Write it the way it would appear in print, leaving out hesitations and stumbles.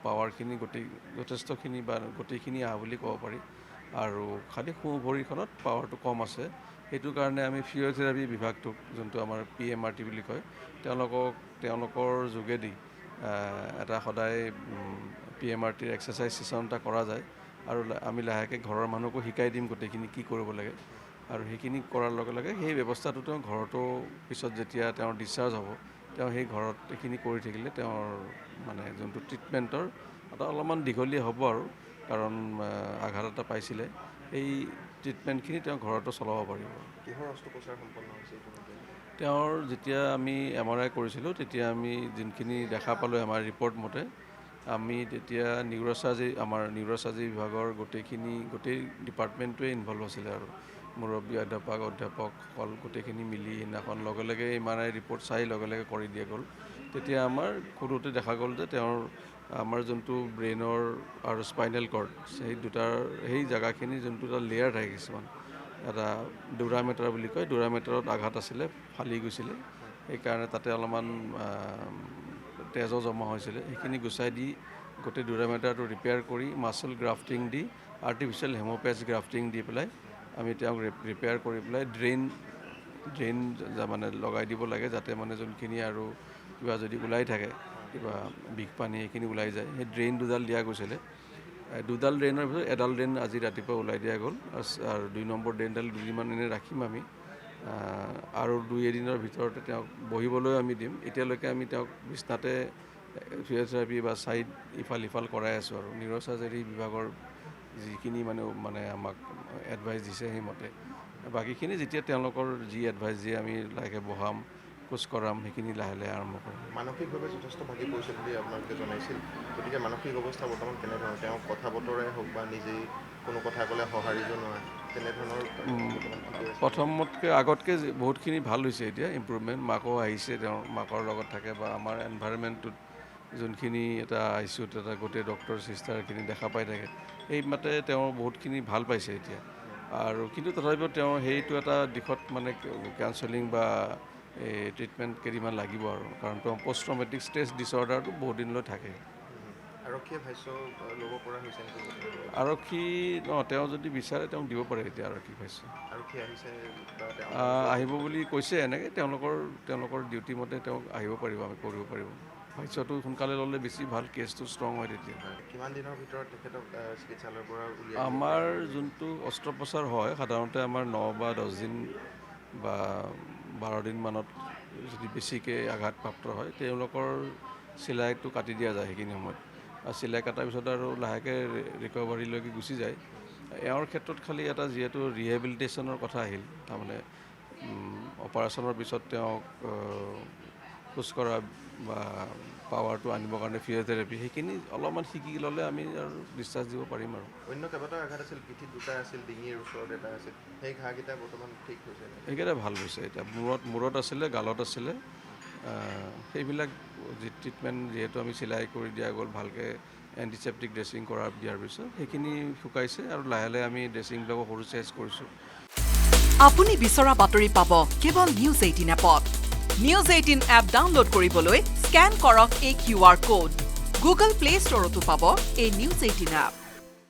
পাৱাৰখিনি যথেষ্টখিনি বা গোটেইখিনি আহা বুলি ক'ব পাৰি আৰু খালি সোঁ ভৰিখনত পাৱাৰটো কম আছে সেইটো কাৰণে আমি ফিজিঅ'থেৰাপি বিভাগটোক যোনটো আমাৰ PMRT বুলি কয় তেওঁলোকৰ যোগেদি এটা সদায় PMRTৰ এক্সাৰচাইজ ছেশ্যন এটা কৰা যায় আৰু আমি লাহেকৈ ঘৰৰ মানুহকো শিকাই দিম গোটেইখিনি কি কৰিব লাগে আৰু সেইখিনি কৰাৰ লগে লগে সেই ব্যৱস্থাটো তেওঁ ঘৰতো পিছত যেতিয়া তেওঁৰ ডিছচাৰ্জ হ'ব তেওঁ সেই ঘৰত এইখিনি কৰি থাকিলে তেওঁৰ মানে যোনটো ট্ৰিটমেণ্টৰ এটা অলপমান দীঘলীয়া হ'ব আৰু কাৰণ আঘাত এটা পাইছিলে এই ট্ৰিটমেণ্টখিনি তেওঁ ঘৰতো চলাব পাৰিব। কিহৰ অস্ত্ৰোপচাৰ সম্পন্ন হৈছে তেওঁৰ যেতিয়া আমি MRI কৰিছিলোঁ তেতিয়া আমি যোনখিনি দেখা পালোঁ আমাৰ ৰিপৰ্ট মতে আমি তেতিয়া আমাৰ নিউৰ'চাৰ্জাৰী বিভাগৰ গোটেই ডিপাৰ্টমেণ্টটোৱে ইনভলভ আছিলে আৰু মুৰব্বী অধ্যাপকসকল গোটেইখিনি মিলি সেইদিনাখন লগে লগে MRI ৰিপৰ্ট চাই লগে লগে কৰি দিয়া গ'ল তেতিয়া আমাৰ সৰুতে দেখা গ'ল যে তেওঁৰ আমাৰ যোনটো ব্ৰেইনৰ আৰু স্পাইনেল কৰ্ড সেই জেগাখিনি যোনটো এটা লেয়াৰ থাকে কিছুমান এটা ডুৰামেটাৰ বুলি কয় ডুৰামেটাৰত আঘাত আছিলে ফালি গৈছিলে সেইকাৰণে তাতে অলপমান তেজো জমা হৈছিলে সেইখিনি গুচাই দি গোটেই ডুৰামেটাৰটো ৰিপেয়াৰ কৰি মাছল গ্ৰাফটিং দি আৰ্টিফিচিয়েল হেম'পেজ গ্ৰাফটিং দি পেলাই আমি তেওঁক ৰিপেয়াৰ কৰি পেলাই ড্ৰেইন মানে লগাই দিব লাগে যাতে মানে যোনখিনি আৰু কিবা যদি ওলাই থাকে কিবা বিষ পানী এইখিনি ওলাই যায় সেই ড্ৰেইন দুডাল দিয়া গৈছিলে দুডাল ড্ৰেইনৰ ভিতৰত এডাল ড্ৰেইন আজি ৰাতিপুৱা ওলাই দিয়া গ'ল আৰু 2 নম্বৰ ড্ৰেইনডাল দুদিনমান এনেই ৰাখিম আমি আৰু 2-এদিনৰ ভিতৰতে তেওঁক বহিবলৈ আমি দিম এতিয়ালৈকে আমি তেওঁক বিছনাতে ফিজিঅ'থেৰাপি বা ছাইড ইফাল কৰাই আছোঁ আৰু নিউৰ'চাৰ্জাৰী বিভাগৰ যিখিনি মানে আমাক এডভাইচ দিছে সেইমতে বাকীখিনি যেতিয়া তেওঁলোকৰ যি এডভাইচ দিয়ে আমি লাহেকৈ বহাম খোজ কৰাম সেইখিনি লাহে লাহে আৰম্ভ কৰিম। মানসিকভাৱে যথেষ্ট ভাগি পৰিছে বুলি আপোনালোকে জনাইছিল গতিকে মানসিক অৱস্থা বৰ্তমান কেনেধৰণৰ তেওঁ কথা বতৰাই হওক বা নিজেই কোনো কথা ক'লে সঁহাৰি জনোৱা তেনেধৰণৰ প্ৰথমতকৈ আগতকৈ বহুতখিনি ভাল হৈছে এতিয়া ইম্প্ৰুভমেণ্ট মাকো আহিছে তেওঁৰ মাকৰ লগত থাকে বা আমাৰ এনভাইৰনমেণ্টটোত যোনখিনি এটা ICUত এটা গোটেই ডক্টৰ চিষ্টাৰখিনি দেখা পাই থাকে সেইমতে তেওঁ বহুতখিনি ভাল পাইছে এতিয়া আৰু কিন্তু তথাপিও তেওঁ সেইটো এটা দিশত মানে কাউন্সেলিং বা ট্ৰিটমেণ্ট কেইদিনমান লাগিব আৰু কাৰণ তেওঁ পষ্ট ট্ৰমেটিক ষ্ট্ৰেছ ডিছঅৰ্ডাৰটো বহুত দিনলৈ থাকে। আৰক্ষীয়ে ভাষ্য ল'ব পৰা হৈছে তেওঁ যদি বিচাৰে তেওঁক দিব পাৰে এতিয়া আৰক্ষী ভাষ্য আৰক্ষী আহিব বুলি কৈছে এনেকৈ তেওঁলোকৰ ডিউটি মতে তেওঁক আহিব পাৰিব আমি কৰিব পাৰিব ভাষ্যটো সোনকালে ল'লে বেছি ভাল কেছটো ষ্ট্ৰং হয় তেতিয়া। কিমান দিনৰ ভিতৰত তেখেতক চিকিৎসালয়ৰ পৰা আমাৰ যোনটো অস্ত্ৰোপচাৰ হয় সাধাৰণতে আমাৰ 9 বা 10 দিন বা 12 দিনমানত যদি বেছিকৈ আঘাতপ্ৰাপ্ত হয় তেওঁলোকৰ চিলাইটো কাটি দিয়া যায় সেইখিনি সময়ত আৰু চিলাই কটাৰ পিছত আৰু লাহেকৈ ৰিকভাৰীলৈকে গুচি যায় এওঁৰ ক্ষেত্ৰত খালি এটা যিহেতু ৰিহেবিলিটেশ্যনৰ কথা আহিল তাৰমানে অপাৰেশ্যনৰ পিছত তেওঁক খোজ কঢ়া বা পাৱাৰটো আনিবৰ কাৰণে ফিজিঅ'থেৰাপি সেইখিনি অলপমান শিকি ল'লে আমি আৰু ডিছচাৰ্জ দিব পাৰিম আৰু অন্য কেইবাটাও আঘাত আছিল পিঠিত দুটা আছিল ডিঙিৰ ওচৰত এটা আছিল সেই ঘাঁহকেইটা বৰ্তমান ঠিক হৈছে সেইকেইটা ভাল হৈছে এতিয়া মূৰত আছিলে গালত আছিলে সেইবিলাক ট্ৰিটমেণ্ট যিহেতু আমি চিলাই কৰি দিয়া গ'ল ভালকৈ এণ্টিচেপ্টিক ড্ৰেছিং দিয়াৰ পিছত সেইখিনি শুকাইছে আৰু লাহে লাহে আমি ড্ৰেছিংবিলাকো সৰু চেঞ্জ কৰিছোঁ। আপুনি বিচৰা বাতৰি পাব কেৱল নিউজ 18 এপত নিউজ 18 এপ ডাউনলোড কৰিবলৈ স্কেন কৰক এই QR কোড গুগল প্লে ষ্টৰতো পাব এই নিউজ 18 এপ।